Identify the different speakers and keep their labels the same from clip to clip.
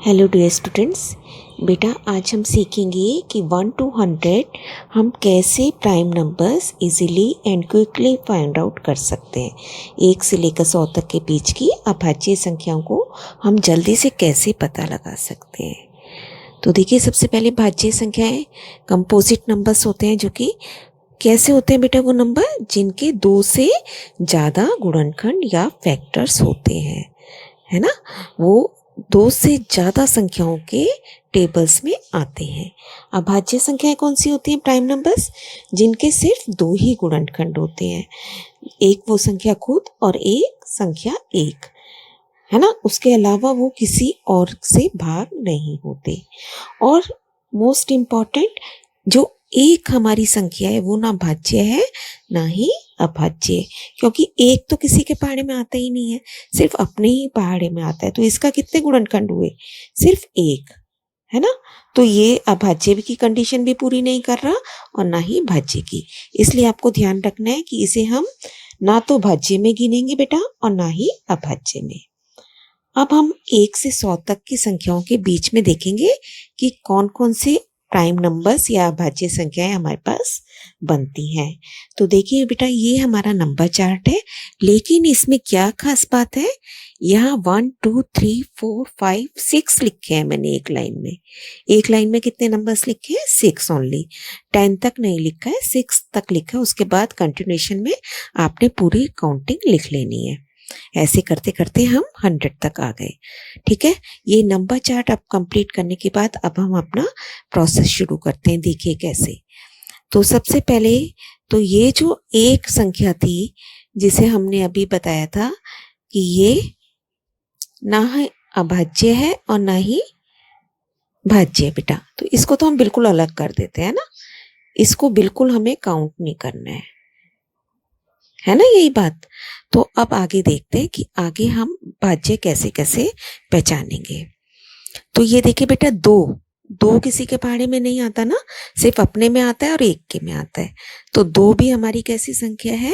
Speaker 1: Hello dear students, बेटा आज हम सीखेंगे कि 1 to 100 हम कैसे prime numbers easily and quickly find out कर सकते हैं। 1 से लेकर 100 तक के बीच की अभाज्य संख्याओं को हम जल्दी से कैसे पता लगा सकते हैं। तो देखिए, सबसे पहले भाज्य संख्याएं कंपोजिट नंबर्स होते हैं, जो कि कैसे होते हैं बेटा? वो नंबर जिनके 2 से ज़्यादा गुणनखंड या फैक्टर्स होते हैं, है ना। वो 2 से ज़्यादा संख्याओं के टेबल्स में आते हैं। अभाज्य संख्याएं कौन सी होती हैं? प्राइम नंबर्स जिनके सिर्फ 2 ही गुणनखंड होते हैं, एक वो संख्या खुद और एक संख्या एक, है ना। उसके अलावा वो किसी और से भाग नहीं होते। और मोस्ट इम्पॉर्टेंट, जो एक हमारी संख्या है वो ना भाज्य है ना ही अभाज्य, क्योंकि एक तो किसी के पहाड़े में आता ही नहीं है, सिर्फ अपने ही पहाड़े में आता है। तो इसका कितने गुणनखंड हुए? सिर्फ एक, है ना। तो ये अभाज्य की कंडीशन भी पूरी नहीं कर रहा और ना ही भाज्य की। इसलिए आपको ध्यान रखना है कि इसे हम ना तो भाज्य में गिनेंगे बेटा और ना ही अभाज्य में। अब हम 1 से 100 तक की संख्याओं के बीच में देखेंगे कि कौन कौन से प्राइम नंबर्स या अभाज्य संख्याएं हमारे पास बनती हैं। तो देखिए बेटा, ये हमारा नंबर चार्ट है, लेकिन इसमें क्या खास बात है? यहाँ 1 2 3 4 5 6 लिखे हैं मैंने एक लाइन में। एक लाइन में कितने नंबर्स लिखे हैं? 6 ओनली। 10 तक नहीं लिखा है, 6 तक लिखा है। उसके बाद कंटिन्यूएशन में आपने पूरी काउंटिंग लिख लेनी है। ऐसे करते करते हम 100 तक आ गए। ठीक है, ये नंबर चार्ट अब कंप्लीट करने के बाद अब हम अपना प्रोसेस शुरू करते हैं। देखिए कैसे। तो सबसे पहले तो ये जो एक संख्या थी जिसे हमने अभी बताया था कि ये ना ही अभाज्य है और ना ही भाज्य बेटा, तो इसको तो हम बिल्कुल अलग कर देते हैं ना। इसको बिल्कुल हमें काउंट नहीं करना है ना, यही बात। तो अब आगे देखते हैं कि आगे हम भाज्य कैसे कैसे पहचानेंगे। तो ये देखिए बेटा, दो किसी के पहाड़े में नहीं आता ना, सिर्फ अपने में आता है और एक के में आता है। तो 2 भी हमारी कैसी संख्या है?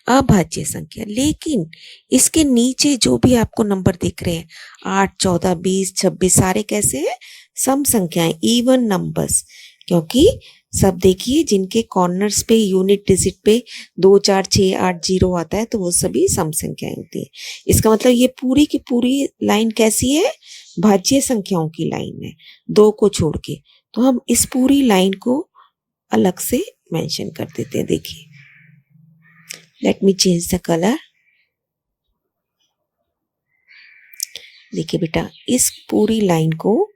Speaker 1: अभाज्य संख्या। लेकिन इसके नीचे जो भी आपको नंबर दिख रहे हैं, 8 14 20 26, सारे कैसे हैं? सम संख्याएं, इवन नंबर्स। क्योंकि सब देखिए, जिनके कॉर्नर्स पे यूनिट डिजिट पे 2 4 6 8 0 आता है, तो वो सभी सम संख्याएं होती है। इसका मतलब ये पूरी की पूरी लाइन कैसी है? भाज्य संख्याओं की लाइन है, 2 को छोड़ के। तो हम इस पूरी लाइन को अलग से मेंशन कर देते हैं। देखिए, let me change the colour. देखिए बेटा, इस पूरी लाइन को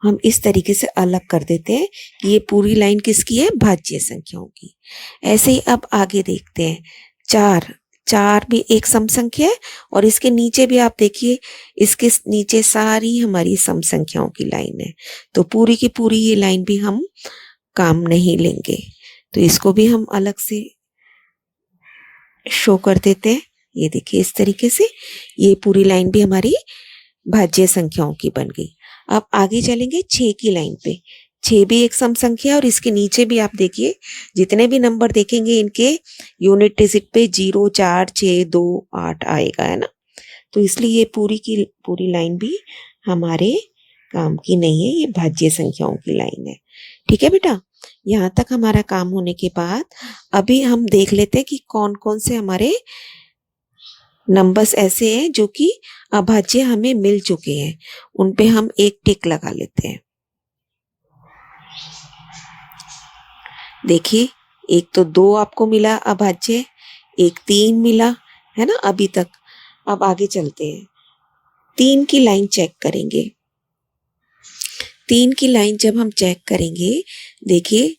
Speaker 1: हम इस तरीके से अलग कर देते हैं कि ये पूरी लाइन किसकी है? भाज्य संख्याओं की। ऐसे ही अब आगे देखते हैं। 4 भी एक सम संख्या है, और इसके नीचे भी आप देखिए, इसके नीचे सारी हमारी सम संख्याओं की लाइन है। तो पूरी की पूरी ये लाइन भी हम काम नहीं लेंगे, तो इसको भी हम अलग से शो कर देते हैं। ये देखिए, इस तरीके से ये पूरी लाइन भी हमारी भाज्य संख्याओं की बन गई। अब आगे चलेंगे 6 की लाइन पे। 6 भी एक सम संख्या है, और इसके नीचे भी आप देखिए, जितने भी नंबर देखेंगे इनके यूनिट डिजिट पे 0 4 6 2 8 आएगा, है ना। तो इसलिए ये पूरी की पूरी लाइन भी हमारे काम की नहीं है, ये भाज्य संख्याओं की लाइन है। ठीक है बेटा, यहाँ तक हमारा काम होने के बाद अभी हम देख लेते हैं कि कौन कौन से हमारे नंबर्स ऐसे हैं जो कि अभाज्य हमें मिल चुके हैं। उन पे हम एक टिक लगा लेते हैं। देखिए, एक तो 2 आपको मिला अभाज्य, एक 3 मिला, है ना अभी तक। अब आगे चलते हैं, 3 की लाइन चेक करेंगे। 3 की लाइन जब हम चेक करेंगे, देखिए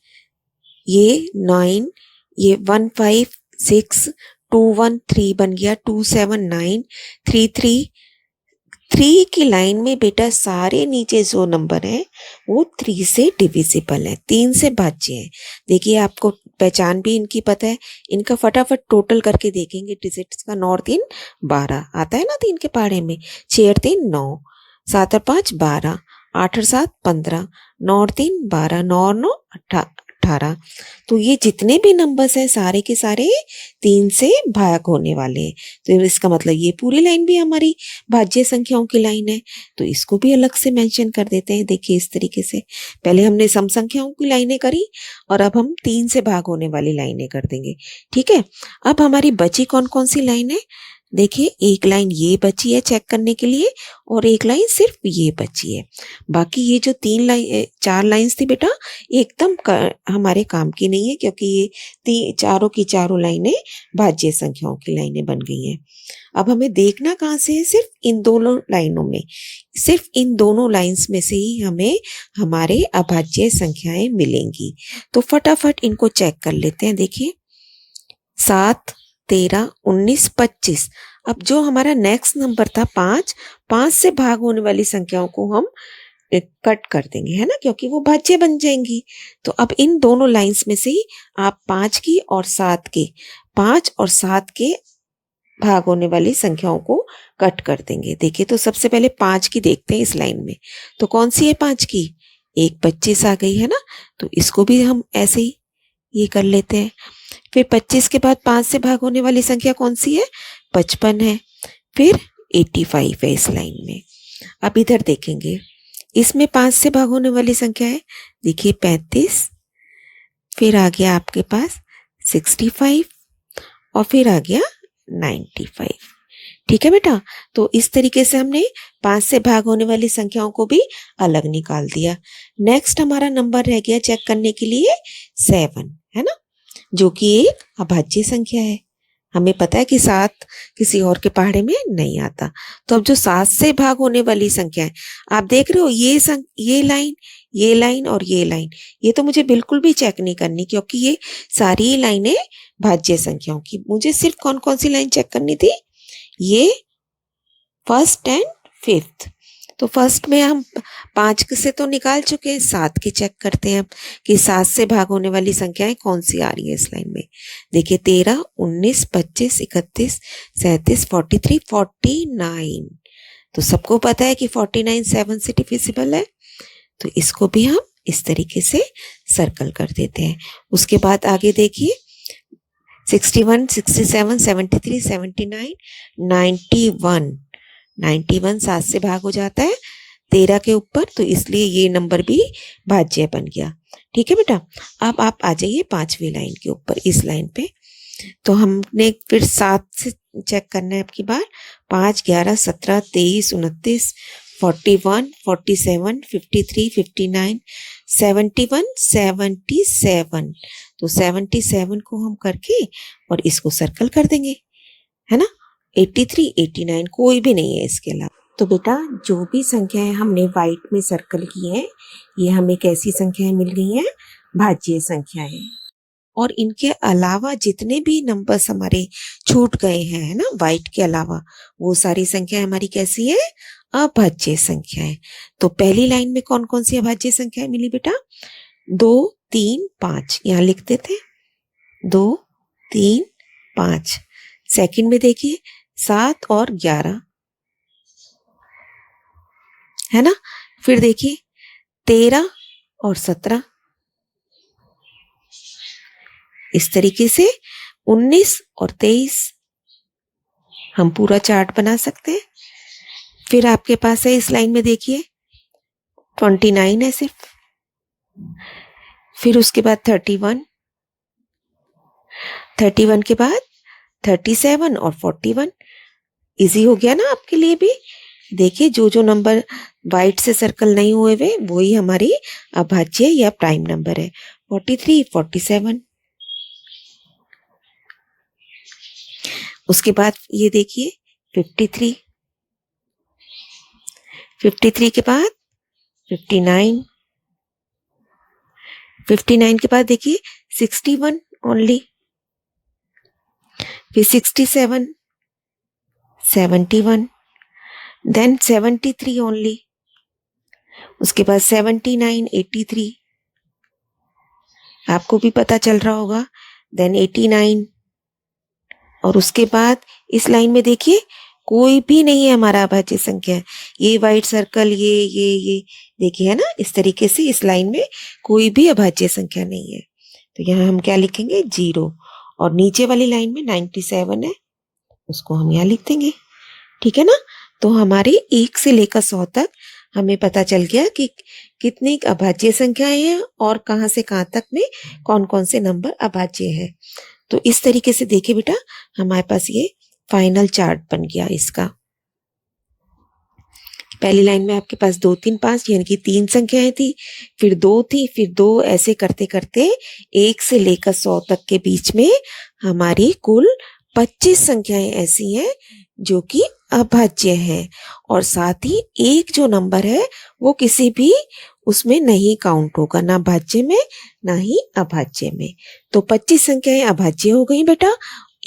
Speaker 1: ये 9, ये 1 5 6 2 1 3 बन गया, 2 7 9 3 3 3 की लाइन में बेटा सारे नीचे जो नंबर हैं वो 3 से डिविजिबल है, 3 से भाज्य है। देखिए, आपको पहचान भी इनकी पता है। इनका फटाफट टोटल करके देखेंगे डिजिट्स का। 9 और 3 12 आता है ना 3 के पहाड़े में। 6 और 3 9, 7 और 5 12, 8 और 7 15, 9 और 3 12, 9 और 9 18, 18। तो ये जितने भी नंबर्स हैं सारे के सारे 3 से भाग होने वाले हैं। तो इसका मतलब ये पूरी लाइन भी हमारी भाज्य संख्याओं की लाइन है। तो इसको भी अलग से मेंशन कर देते हैं। देखिए इस तरीके से पहले हमने सम संख्याओं की लाइनें करी और अब हम 3 से भाग होने वाली लाइनें कर देंगे। ठीक है, अब हमारी बची कौन कौन सी लाइन है? देखिए एक लाइन ये बची है चेक करने के लिए और एक लाइन सिर्फ ये बची है। बाकी ये जो 4 लाइंस थी बेटा एकदम हमारे काम की नहीं है, क्योंकि ये चारों की चारों लाइनें भाज्य संख्याओं की लाइनें बन गई हैं। अब हमें देखना कहाँ से है? सिर्फ इन दोनों लाइनों में, सिर्फ इन दोनों लाइंस में से ही हमें हमारे अभाज्य संख्याएं मिलेंगी। तो फटाफट इनको चेक कर लेते हैं। देखिए 7, 13, 19, 25। अब जो हमारा नेक्स्ट नंबर था 5 से भाग होने वाली संख्याओं को हम कट कर देंगे, है ना, क्योंकि वो भाज्य बन जाएंगी। तो अब इन दोनों लाइंस में से ही आप 5 की और 7 के 5 और 7 के भाग होने वाली संख्याओं को कट कर देंगे। देखिए तो सबसे पहले 5 की देखते हैं इस लाइन में। तो कौन सी है 5 की? एक 25 आ गई है ना, तो इसको भी हम ऐसे ही ये कर लेते हैं। फिर 25 के बाद 5 से भाग होने वाली संख्या कौन सी है? 55 है। फिर 85 है इस लाइन में। अब इधर देखेंगे, इसमें 5 से भाग होने वाली संख्या है, देखिए 35। फिर आ गया आपके पास 65 और फिर आ गया 95। ठीक है बेटा, तो इस तरीके से हमने 5 से भाग होने वाली संख्याओं को भी अलग निकाल दिया। नेक्स्ट हमारा नंबर रह गया चेक करने के लिए 7, है ना, जो कि एक अभाज्य संख्या है। हमें पता है कि 7 किसी और के पहाड़े में नहीं आता। तो अब जो 7 से भाग होने वाली संख्या है, आप देख रहे हो ये लाइन, ये लाइन और ये लाइन, ये तो मुझे बिल्कुल भी चेक नहीं करनी, क्योंकि ये सारी लाइनें भाज्य संख्याओं की। मुझे सिर्फ कौन कौन सी लाइन चेक करनी थी? ये फर्स्ट एंड फिफ्थ। तो फर्स्ट में हम 5 से तो निकाल चुके हैं, 7 के चेक करते हैं कि 7 से भाग होने वाली संख्याएं कौन सी आ रही है इस लाइन में। देखिए 13, 19, 25, 31, 37, 43, 49। तो सबको पता है कि 49 7 से डिविजिबल है, तो इसको भी हम इस तरीके से सर्कल कर देते हैं। उसके बाद आगे देखिए 61, 67, 73, 79, 91। 91 7 से भाग हो जाता है 13 के ऊपर, तो इसलिए ये नंबर भी भाज्य बन गया। ठीक है बेटा, अब आप आ जाइए 5वीं लाइन के ऊपर, इस लाइन पे। तो हमने फिर 7 से चेक करना है आपकी बार। 5, 11, 17, 23, 29, 41, 47, 53, 59, 71, 77। तो 77 को हम करके और इसको सर्कल कर देंगे, है ना। 83, 89 कोई भी नहीं है इसके अलावा। तो बेटा जो भी संख्याएं हमने व्हाइट में सर्कल की हैं, ये हमें कैसी संख्याएं मिल गई हैं? भाज्य संख्याएं। और इनके अलावा जितने भी नंबर्स हमारे छूट गए हैं, है ना, व्हाइट के अलावा, वो सारी संख्याएं हमारी कैसी है? अभाज्य संख्याएं। तो पहली लाइन में कौन कौन सी अभाज्य संख्याएं मिली बेटा? 2, 3, 5, यहाँ लिखते थे 2, 3, 5। सेकंड में देखिए 7 और 11, है ना। फिर देखिए 13 और 17। इस तरीके से 19 और 23 हम पूरा चार्ट बना सकते हैं। फिर आपके पास है इस लाइन में देखिए 29 है सिर्फ। फिर उसके बाद 31 के बाद 37 और 41। इजी हो गया ना आपके लिए भी। देखिए जो जो नंबर वाइट से सर्कल नहीं हुए वे वही हमारी अभाज्य या प्राइम नंबर है। 43, 47। उसके बाद ये देखिए 53, 53 के बाद 59, 59 के बाद देखिए 61 ओनली। फिर 67, 71, देन 73 ओनली। उसके बाद 79, 83, आपको भी पता चल रहा होगा। देन 89 और उसके बाद इस लाइन में देखिए कोई भी नहीं है हमारा अभाज्य संख्या। ये वाइट सर्कल, ये देखिए, है ना। इस तरीके से इस लाइन में कोई भी अभाज्य संख्या नहीं है। तो यहाँ हम क्या लिखेंगे 0, और नीचे वाली लाइन में 97 है, उसको हम यहाँ लिख देंगे। ठीक है ना। तो हमारी 1 से लेकर 100 तक हमें पता चल गया कि कितनी अभाज्य संख्याएं हैं और कहाँ से कहाँ तक में कौन कौन से नंबर अभाज्य है। तो इस तरीके से देखिए बेटा, हमारे पास ये फाइनल चार्ट बन गया इसका। पहली लाइन में आपके पास 2 3 5 यानी कि 3 संख्याएं थी, फिर 2 थी, फिर 2, ऐसे करते करते 1 से लेकर 100 तक के बीच में हमारी कुल 25 संख्याएं ऐसी हैं जो कि अभाज्य है, और साथ ही एक जो नंबर है वो किसी भी उसमें नहीं काउंट होगा, ना भाज्य में ना ही अभाज्य में। तो 25 संख्याएं अभाज्य हो गई बेटा,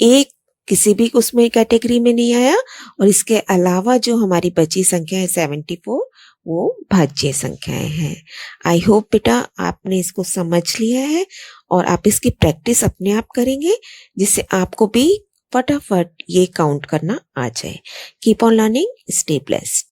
Speaker 1: एक किसी भी उसमें कैटेगरी में नहीं आया, और इसके अलावा जो हमारी बची संख्या है 74 वो भाज्य संख्याएं हैं। आई होप बेटा आपने इसको समझ लिया है और आप इसकी प्रैक्टिस अपने आप करेंगे, जिससे आपको भी फटाफट ये काउंट करना आ जाए। Keep on learning, stay blessed.